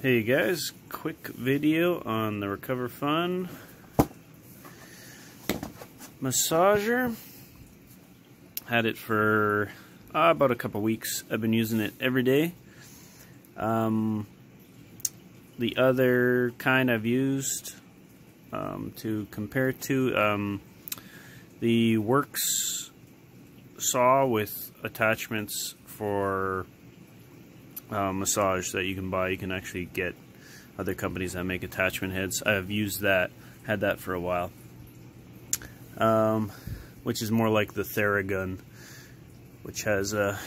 Hey guys, quick video on the Recover Fun massager. Had it for about a couple weeks. I've been using it every day. The other kind I've used to compare to the Works saw with attachments for massage that you can buy. You can actually get other companies that make attachment heads. I've used that, had that for a while, which is more like the Theragun, which has a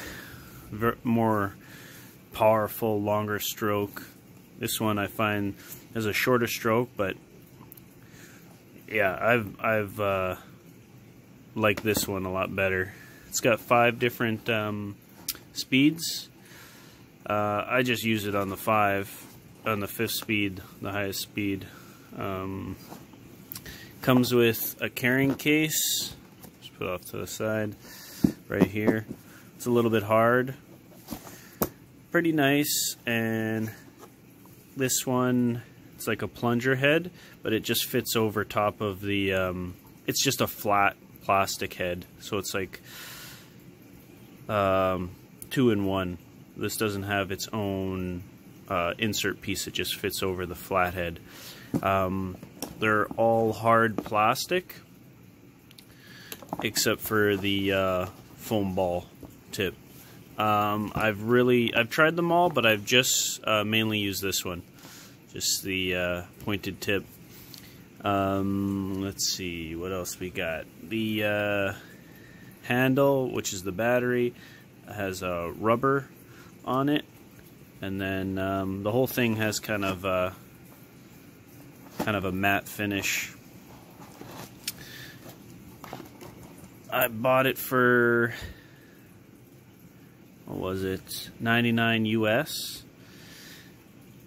more powerful, longer stroke. This one I find has a shorter stroke, but yeah, I've liked this one a lot better. It's got 5 different speeds. I just use it on the 5th speed, the highest speed. Comes with a carrying case. Just put it off to the side right here. It's a little bit hard. Pretty nice. And this one, it's like a plunger head, but it just fits over top of the, it's just a flat plastic head. So it's like 2-in-1. This doesn't have its own insert piece. It just fits over the flat head. They're all hard plastic except for the foam ball tip. I've tried them all, but I've just mainly used this one, just the pointed tip. Let's see what else we got. The handle, which is the battery, has a rubber on it, and then the whole thing has kind of a matte finish. I bought it for, what was it, 99 US.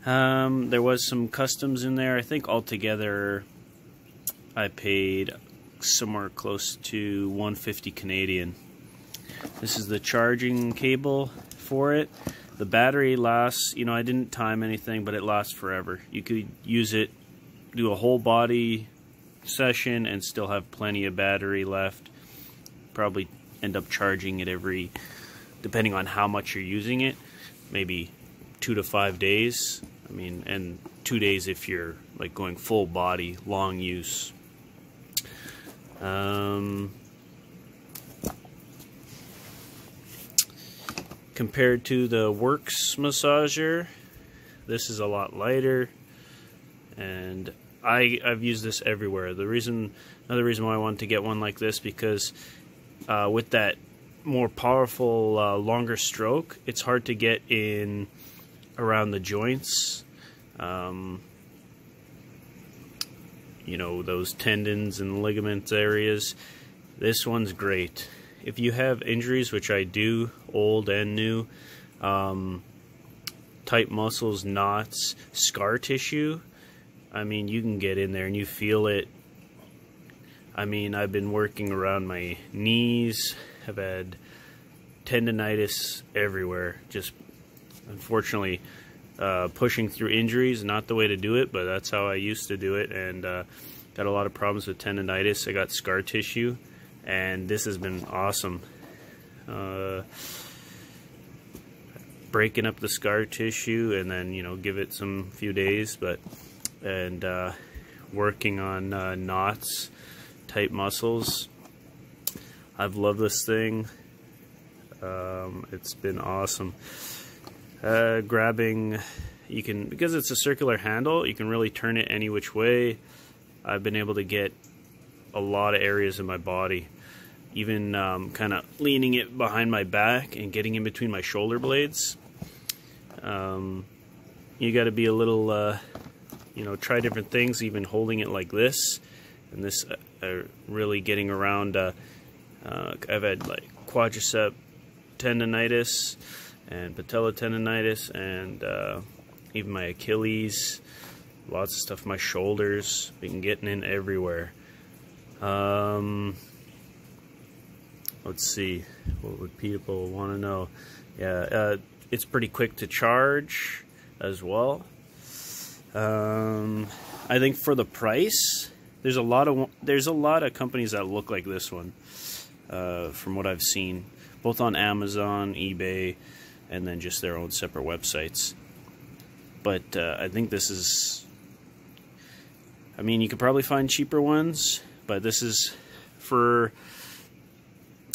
There was some customs in there. I think altogether I paid somewhere close to 150 Canadian. This is the charging cable for it. The battery lasts, you know, I didn't time anything, but it lasts forever. You could use it, do a whole body session and still have plenty of battery left. Probably end up charging it every, depending on how much you're using it, maybe 2 to 5 days. I mean, and 2 days if you're like going full body, long use. Compared to the Works massager, this is a lot lighter, and I've used this everywhere. Another reason why I wanted to get one like this, because with that more powerful, longer stroke, it's hard to get in around the joints. You know, those tendons and ligaments areas. This one's great. If you have injuries, which I do, old and new, tight muscles, knots, scar tissue, I mean, you can get in there and you feel it. I mean, I've been working around my knees, have had tendonitis everywhere. Just, unfortunately, pushing through injuries, not the way to do it, but that's how I used to do it, and got a lot of problems with tendonitis. I got scar tissue. And this has been awesome. Breaking up the scar tissue and then, you know, give it some few days, and working on knots, tight muscles. I've loved this thing. It's been awesome. Grabbing, you can, because it's a circular handle, you can really turn it any which way. I've been able to get a lot of areas in my body, even kind of leaning it behind my back and getting in between my shoulder blades. You got to be a little, you know, try different things, even holding it like this, and this really getting around. I've had like quadricep tendonitis and patella tendonitis, and even my Achilles, lots of stuff, my shoulders, been getting in everywhere. Let's see, what would people want to know? Yeah, it's pretty quick to charge as well. I think for the price, there's a lot of companies that look like this one, from what I've seen, both on Amazon, eBay, and then just their own separate websites. But I think this is, I mean, you could probably find cheaper ones, but this is for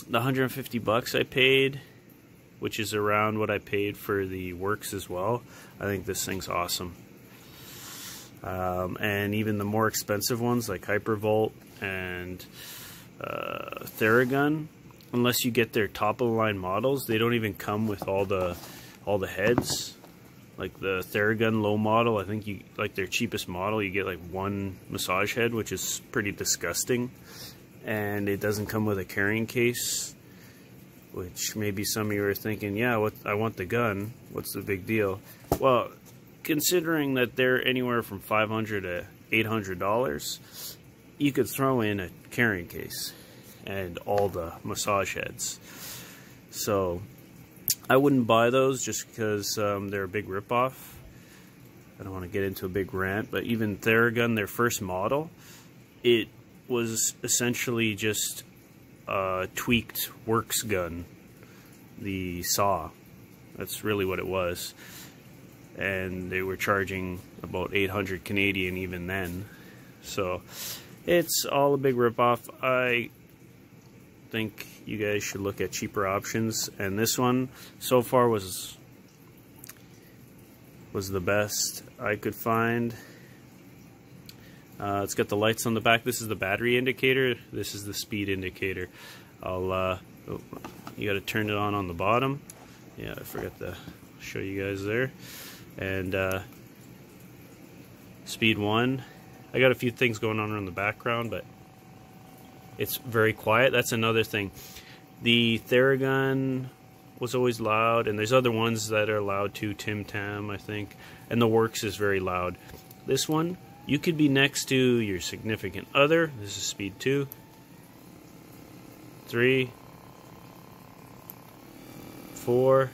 the 150 bucks I paid, which is around what I paid for the Works as well. I think this thing's awesome. And even the more expensive ones like Hypervolt and Theragun, unless you get their top of the line models, they don't even come with all the heads. Like the Theragun low model, I think you like their cheapest model, you get like one massage head, which is pretty disgusting, and it doesn't come with a carrying case, which maybe some of you are thinking, yeah, I want the gun, what's the big deal? Well, considering that they're anywhere from $500 to $800, you could throw in a carrying case and all the massage heads. So I wouldn't buy those just because they're a big ripoff. I don't want to get into a big rant, but even Theragun, their first model, it was essentially just a tweaked Works gun, the saw. That's really what it was. And they were charging about 800 Canadian even then. So it's all a big ripoff. I think you guys should look at cheaper options, and this one so far was the best I could find. It's got the lights on the back. This is the battery indicator. This is the speed indicator. You got to turn it on the bottom. Yeah, I forgot to show you guys there. And speed 1. I got a few things going on in the background, but it's very quiet. That's another thing. The Theragun was always loud, and there's other ones that are loud too, Tim Tam, I think, and the Works is very loud. This one, you could be next to your significant other. This is speed 2, 3, 4,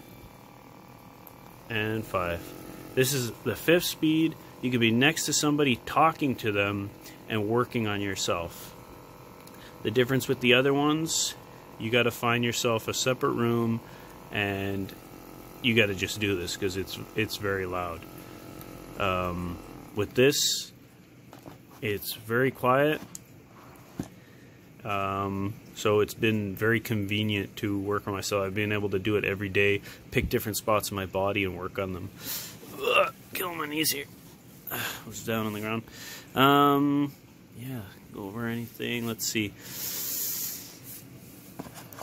and 5. This is the 5th speed. You could be next to somebody talking to them and working on yourself. The difference with the other ones, you got to find yourself a separate room, and you got to just do this because it's very loud. With this, it's very quiet, so it's been very convenient to work on myself. I've been able to do it every day, pick different spots in my body and work on them. Ugh, killing my knees here. I was down on the ground. Yeah, go over anything. Let's see.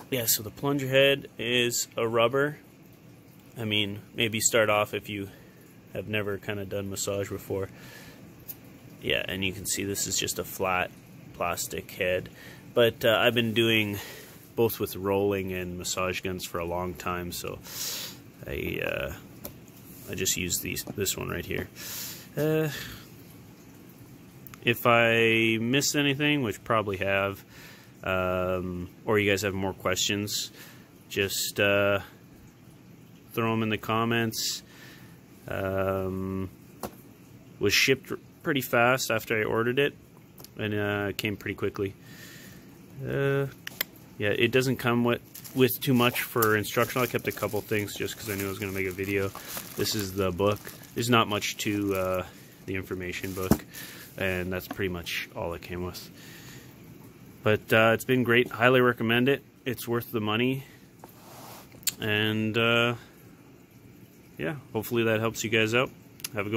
Yeah, so the Plunger Head is a rubber. I mean, maybe start off if you have never kind of done massage before. Yeah, and you can see this is just a flat plastic head. But I've been doing both with rolling and massage guns for a long time, so I just use this one right here. If I missed anything, which probably have, or you guys have more questions, just throw them in the comments. Was shipped pretty fast after I ordered it, and it came pretty quickly. Yeah, it doesn't come with too much for instructional. I kept a couple things just because I knew I was going to make a video. This is the book. There's not much to the information book, and that's pretty much all it came with. But it's been great. Highly recommend it. It's worth the money. And yeah, hopefully that helps you guys out. Have a good